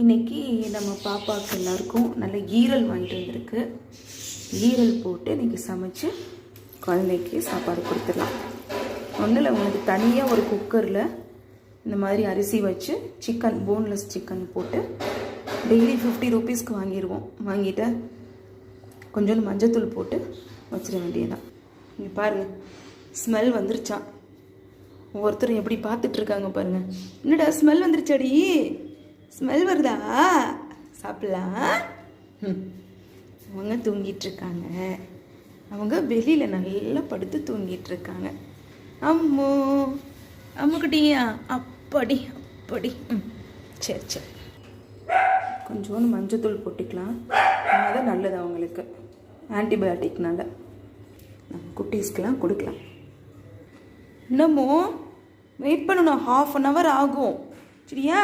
இன்றைக்கி நம்ம பாப்பாவுக்கு எல்லாருக்கும் நல்ல ஈரல் வாங்கிட்டு வந்திருக்கு. ஈரல் போட்டு இன்றைக்கி சமைச்சு குழந்தைக்கு சாப்பாடு கொடுத்துடலாம். ஒன்றும் இல்லை, உங்களுக்கு தனியாக ஒரு குக்கரில் இந்த மாதிரி அரிசி வச்சு சிக்கன், போன்லெஸ் சிக்கன் போட்டு டெய்லி 50 ரூபீஸ்க்கு வாங்கிடுவோம். வாங்கிட்டு கொஞ்சோண்டு மஞ்சத்தூள் போட்டு வச்சிட வேண்டியதுதான். இங்கே பாருங்கள், ஸ்மெல் வந்துருச்சான். ஒவ்வொருத்தரும் எப்படி பார்த்துட்ருக்காங்க பாருங்கள். என்னடா ஸ்மெல் வந்துருச்சாடி, ஸ்மெல் வருதா, சாப்பிடலாம். அவங்க தூங்கிட்டுருக்காங்க. அவங்க வெளியில் நல்லா படுத்து தூங்கிட்டுருக்காங்க. அம்மோ அம்முக்கிட்டியா, அப்படி அப்படி. சரி சரி, கொஞ்சோண்டு மஞ்சத்தூள் போட்டுக்கலாம். அதுதான் நல்லது அவங்களுக்கு, ஆன்டிபயோட்டிக்னால. நம்ம குட்டீஸ்க்கெலாம் கொடுக்கலாம். இன்னமும் வெயிட் பண்ணணும், 1/2 hour ஆகும். சரியா?